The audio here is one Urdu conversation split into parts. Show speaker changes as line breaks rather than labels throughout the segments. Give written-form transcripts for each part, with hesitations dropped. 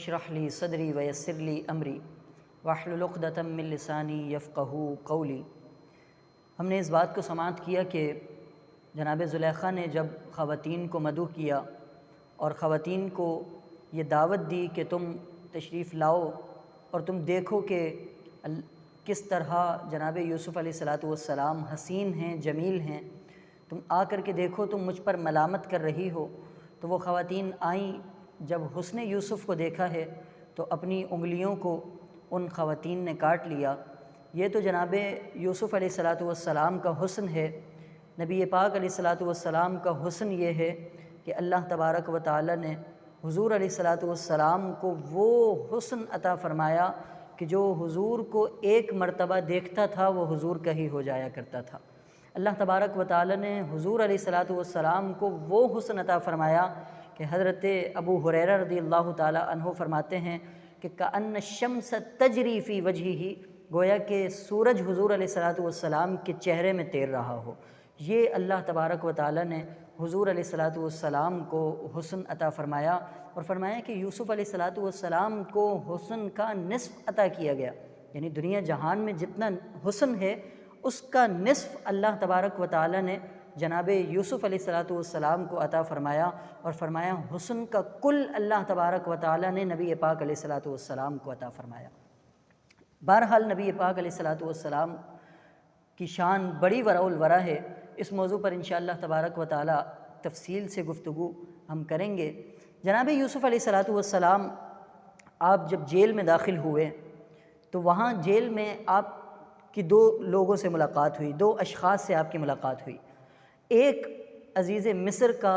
اشرح لی صدری ویسر لی امری واحلل عقدۃ من لسانی یفقہوا قولی۔ ہم نے اس بات کو سماعت کیا کہ جناب زلیخا نے جب خواتین کو مدعو کیا اور خواتین کو یہ دعوت دی کہ تم تشریف لاؤ اور تم دیکھو کہ کس طرح جناب یوسف علیہ السلام حسین ہیں، جمیل ہیں، تم آ کر کے دیکھو، تم مجھ پر ملامت کر رہی ہو۔ تو وہ خواتین آئیں، جب حسن یوسف کو دیکھا ہے تو اپنی انگلیوں کو ان خواتین نے کاٹ لیا۔ یہ تو جناب یوسف علیہ السلام کا حسن ہے۔ نبی پاک علیہ السلام کا حسن یہ ہے کہ اللہ تبارک و تعالی نے حضور علیہ السلام کو وہ حسن عطا فرمایا کہ جو حضور کو ایک مرتبہ دیکھتا تھا وہ حضور کا ہی ہو جایا کرتا تھا۔ اللہ تبارک و تعالی نے حضور علیہ السلام کو وہ حسن عطا فرمایا کہ حضرت ابو ہریرہ رضی اللہ تعالی عنہ فرماتے ہیں کہ کأن الشمس تجری فی وجہہ، گویا کہ سورج حضور علیہ السلام کے چہرے میں تیر رہا ہو۔ یہ اللہ تبارک و تعالی نے حضور علیہ السلام کو حسن عطا فرمایا اور فرمایا کہ یوسف علیہ السلام کو حسن کا نصف عطا کیا گیا، یعنی دنیا جہان میں جتنا حسن ہے اس کا نصف اللہ تبارک و تعالی نے جناب یوسف علیہ السلام کو عطا فرمایا اور فرمایا حسن کا کل اللہ تبارک و تعالی نے نبی پاک علیہ السلام کو عطا فرمایا۔ بہرحال نبی پاک علیہ السلام کی شان بڑی ورع الورع ہے۔ اس موضوع پر انشاءاللہ تبارک و تعالی تفصیل سے گفتگو ہم کریں گے۔ جناب یوسف علیہ السلام آپ جب جیل میں داخل ہوئے تو وہاں جیل میں آپ کی دو لوگوں سے ملاقات ہوئی، دو اشخاص سے آپ کی ملاقات ہوئی۔ ایک عزیز مصر کا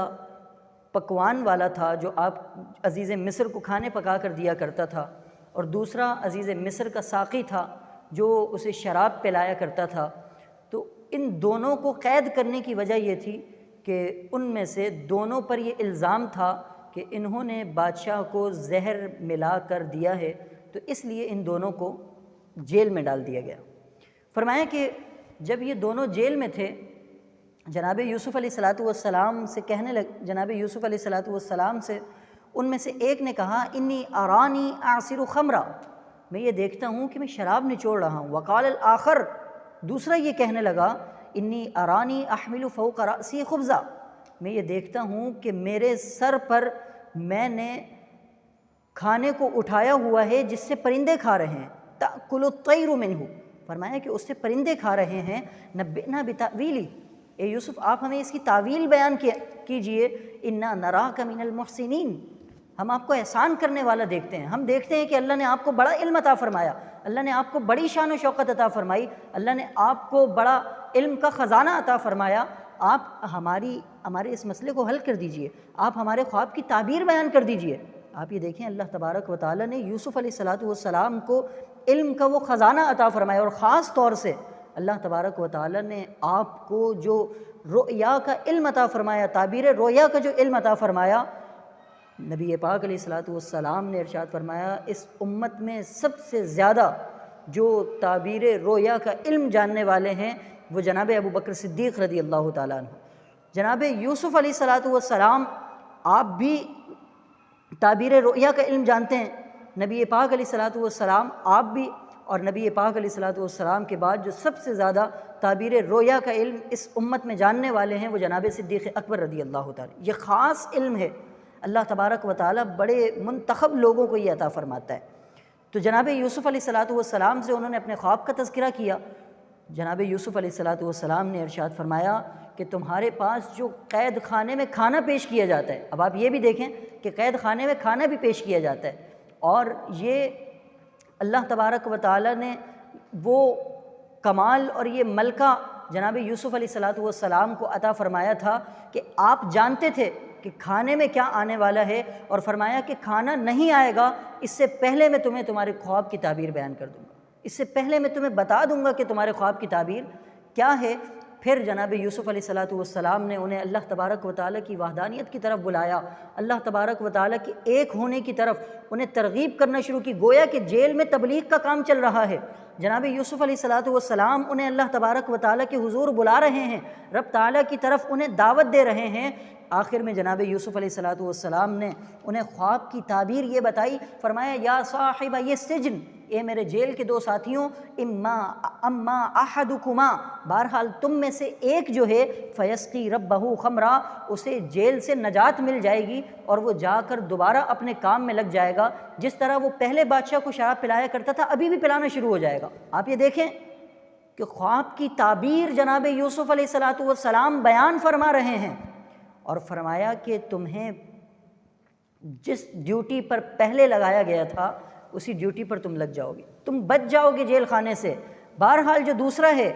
پکوان والا تھا جو آپ عزیز مصر کو کھانے پکا کر دیا کرتا تھا، اور دوسرا عزیز مصر کا ساقی تھا جو اسے شراب پلایا کرتا تھا۔ تو ان دونوں کو قید کرنے کی وجہ یہ تھی کہ ان میں سے دونوں پر یہ الزام تھا کہ انہوں نے بادشاہ کو زہر ملا کر دیا ہے، تو اس لیے ان دونوں کو جیل میں ڈال دیا گیا۔ فرمایا کہ جب یہ دونوں جیل میں تھے، جناب یوسف علیہ السلام سے کہنے لگ جناب یوسف علیہ السلام سے ان میں سے ایک نے کہا انی ارانی اعصر خمرا، میں یہ دیکھتا ہوں کہ میں شراب نچوڑ رہا ہوں۔ وقال الآخر، دوسرا یہ کہنے لگا انی ارانی احمل فوق رأسی خبزا، میں یہ دیکھتا ہوں کہ میرے سر پر میں نے کھانے کو اٹھایا ہوا ہے جس سے پرندے کھا رہے ہیں۔ تأکل الطیر منہ، فرمایا کہ اس سے پرندے کھا رہے ہیں۔ نبئنا بتأویلی، اے یوسف آپ ہمیں اس کی تعویل بیان کیجئے۔ انا نراک من المحسنین، ہم آپ کو احسان کرنے والا دیکھتے ہیں۔ ہم دیکھتے ہیں کہ اللہ نے آپ کو بڑا علم عطا فرمایا، اللہ نے آپ کو بڑی شان و شوکت عطا فرمائی، اللہ نے آپ کو بڑا علم کا خزانہ عطا فرمایا۔ آپ ہمارے اس مسئلے کو حل کر دیجئے، آپ ہمارے خواب کی تعبیر بیان کر دیجئے۔ آپ یہ دیکھیں اللہ تبارک و تعالی نے یوسف علیہ السلام کو علم کا وہ خزانہ عطا فرمایا، اور خاص طور سے اللہ تبارک و تعالی نے آپ کو جو رؤیا کا علم عطا فرمایا، تعبیر رؤیا کا جو علم عطا فرمایا، نبی پاک علیہ السلام نے ارشاد فرمایا اس امت میں سب سے زیادہ جو تعبیر رؤیا کا علم جاننے والے ہیں وہ جناب ابو بکر صدیق رضی اللہ تعالیٰ عنہ۔ جناب یوسف علیہ السلام آپ بھی تعبیر رؤیا کا علم جانتے ہیں، نبی پاک علیہ السلام آپ بھی، اور نبی پاک علیہ السلام کے بعد جو سب سے زیادہ تعبیر رؤیا کا علم اس امت میں جاننے والے ہیں وہ جناب صدیق اکبر رضی اللہ تعالیٰ۔ یہ خاص علم ہے، اللہ تبارک و تعالیٰ بڑے منتخب لوگوں کو یہ عطا فرماتا ہے۔ تو جناب یوسف علیہ السلام سے انہوں نے اپنے خواب کا تذکرہ کیا۔ جناب یوسف علیہ السلام نے ارشاد فرمایا کہ تمہارے پاس جو قید خانے میں کھانا پیش کیا جاتا ہے، اب آپ یہ بھی دیکھیں کہ قید خانے میں کھانا بھی پیش کیا جاتا ہے، اور یہ اللہ تبارک و تعالی نے وہ کمال اور یہ ملکہ جناب یوسف علیہ السلام کو عطا فرمایا تھا کہ آپ جانتے تھے کہ کھانے میں کیا آنے والا ہے، اور فرمایا کہ کھانا نہیں آئے گا اس سے پہلے میں تمہیں تمہارے خواب کی تعبیر بیان کر دوں گا، اس سے پہلے میں تمہیں بتا دوں گا کہ تمہارے خواب کی تعبیر کیا ہے۔ پھر جناب یوسف علیہ السلام نے انہیں اللہ تبارک و تعالیٰ کی وحدانیت کی طرف بلایا، اللہ تبارک و تعالیٰ کے ایک ہونے کی طرف انہیں ترغیب کرنا شروع کی، گویا کہ جیل میں تبلیغ کا کام چل رہا ہے۔ جناب یوسف علیہ السلام انہیں اللہ تبارک و تعالیٰ کے حضور بلا رہے ہیں، رب تعالیٰ کی طرف انہیں دعوت دے رہے ہیں۔ آخر میں جناب یوسف علیہ السلام نے انہیں خواب کی تعبیر یہ بتائی، فرمایا یا صاحب یہ سجن، اے میرے جیل کے دو ساتھیوں، اما احدکما، بہرحال تم میں سے ایک جو ہے فیسقی ربہ خمرا، اسے جیل سے نجات مل جائے گی اور وہ جا کر دوبارہ اپنے کام میں لگ جائے گا، جس طرح وہ پہلے بادشاہ کو شراب پلایا کرتا تھا ابھی بھی پلانا شروع ہو جائے گا۔ آپ یہ دیکھیں کہ خواب کی تعبیر جناب یوسف علیہ السلام بیان فرما رہے ہیں، اور فرمایا کہ تمہیں جس ڈیوٹی پر پہلے لگایا گیا تھا اسی ڈیوٹی پر تم لگ جاؤ گے، تم بچ جاؤ گے جیل خانے سے۔ بہرحال جو دوسرا ہے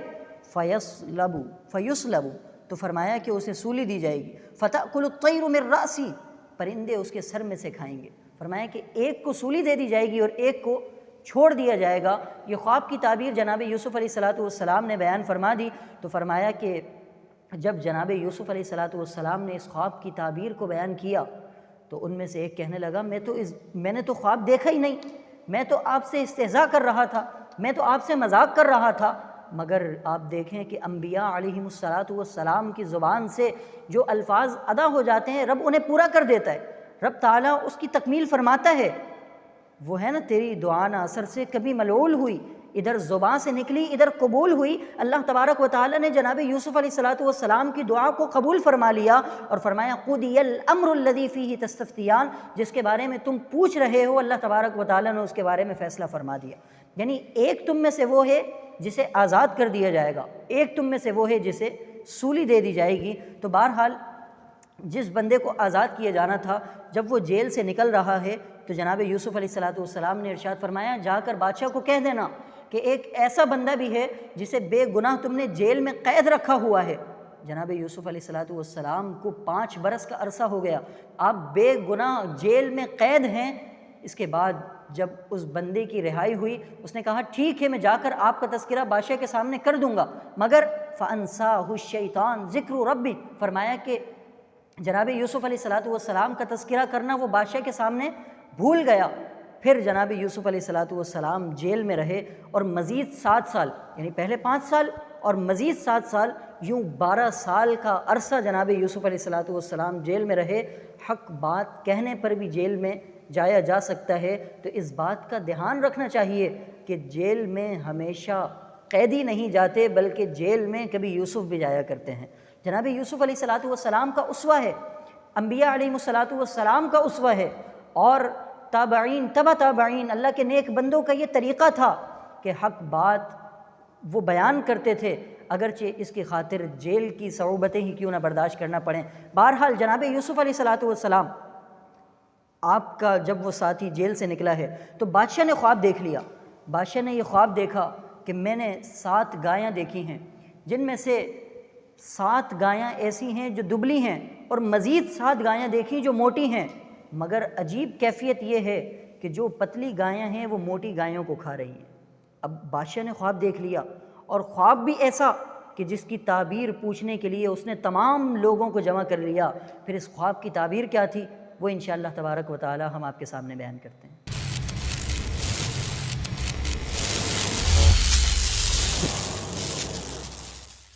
فیسلب، تو فرمایا کہ اسے سولی دی جائے گی، فتأکل الطیر من رأسی، پرندے اس کے سر میں سے کھائیں گے۔ فرمایا کہ ایک کو سولی دے دی جائے گی اور ایک کو چھوڑ دیا جائے گا۔ یہ خواب کی تعبیر جناب یوسف علیہ السلام نے بیان فرما دی۔ تو فرمایا کہ جب جناب یوسف علیہ السلام نے اس خواب کی تعبیر کو بیان کیا تو ان میں سے ایک کہنے لگا میں نے تو خواب دیکھا ہی نہیں، میں تو آپ سے استہزاء کر رہا تھا، میں تو آپ سے مذاق کر رہا تھا۔ مگر آپ دیکھیں کہ انبیاء علیہم السلام کی زبان سے جو الفاظ ادا ہو جاتے ہیں رب انہیں پورا کر دیتا ہے، رب تعالیٰ اس کی تکمیل فرماتا ہے۔ وہ ہے نا تیری دعا نہ اثر سے کبھی ملعول ہوئی، ادھر زبان سے نکلی ادھر قبول ہوئی۔ اللہ تبارک و تعالیٰ نے جناب یوسف علیہ السلام کی دعا کو قبول فرما لیا اور فرمایا قضی الامر الذی فیہ تستفتیان، جس کے بارے میں تم پوچھ رہے ہو اللہ تبارک و تعالیٰ نے اس کے بارے میں فیصلہ فرما دیا۔ یعنی ایک تم میں سے وہ ہے جسے آزاد کر دیا جائے گا، ایک تم میں سے وہ ہے جسے سولی دے دی جائے گی۔ تو بہرحال جس بندے کو آزاد کیا جانا تھا جب وہ جیل سے نکل رہا ہے تو جناب یوسف علیہ السلام نے ارشاد فرمایا جا کر بادشاہ کو کہہ دینا کہ ایک ایسا بندہ بھی ہے جسے بے گناہ تم نے جیل میں قید رکھا ہوا ہے۔ جناب یوسف علیہ السلام کو 5 برس کا عرصہ ہو گیا، آپ بے گناہ جیل میں قید ہیں۔ اس کے بعد جب اس بندے کی رہائی ہوئی اس نے کہا ٹھیک ہے میں جا کر آپ کا تذکرہ بادشاہ کے سامنے کر دوں گا، مگر فَأَنْسَاهُ الشَّيْطَانُ ذِكْرُ رَبِّ، فرمایا کہ جناب یوسف علیہ السلام کا تذکرہ کرنا وہ بادشاہ کے سامنے بھول گیا۔ پھر جناب یوسف علیہ السلام جیل میں رہے اور مزید 7 سال، یعنی پہلے 5 سال اور مزید 7 سال، یوں 12 سال کا عرصہ جناب یوسف علیہ السلام جیل میں رہے۔ حق بات کہنے پر بھی جیل میں جایا جا سکتا ہے، تو اس بات کا دھیان رکھنا چاہیے کہ جیل میں ہمیشہ قیدی نہیں جاتے بلکہ جیل میں کبھی یوسف بھی جایا کرتے ہیں۔ جناب یوسف علیہ السلام کا اسوہ ہے، انبیاء علیہ السلام کا اسوہ ہے، اور تابعین تبع تابعین اللہ کے نیک بندوں کا یہ طریقہ تھا کہ حق بات وہ بیان کرتے تھے اگرچہ اس کی خاطر جیل کی صعوبتیں ہی کیوں نہ برداشت کرنا پڑیں۔ بہرحال جناب یوسف علیہ السلام آپ کا جب وہ ساتھی جیل سے نکلا ہے تو بادشاہ نے خواب دیکھ لیا۔ بادشاہ نے یہ خواب دیکھا کہ میں نے 7 گایاں دیکھی ہیں، جن میں سے 7 گایاں ایسی ہیں جو دبلی ہیں اور مزید 7 گایاں دیکھی جو موٹی ہیں، مگر عجیب کیفیت یہ ہے کہ جو پتلی گایاں ہیں وہ موٹی گایوں کو کھا رہی ہیں۔ اب بادشاہ نے خواب دیکھ لیا اور خواب بھی ایسا کہ جس کی تعبیر پوچھنے کے لیے اس نے تمام لوگوں کو جمع کر لیا۔ پھر اس خواب کی تعبیر کیا تھی وہ انشاءاللہ تبارک و تعالی ہم آپ کے سامنے بیان کرتے ہیں۔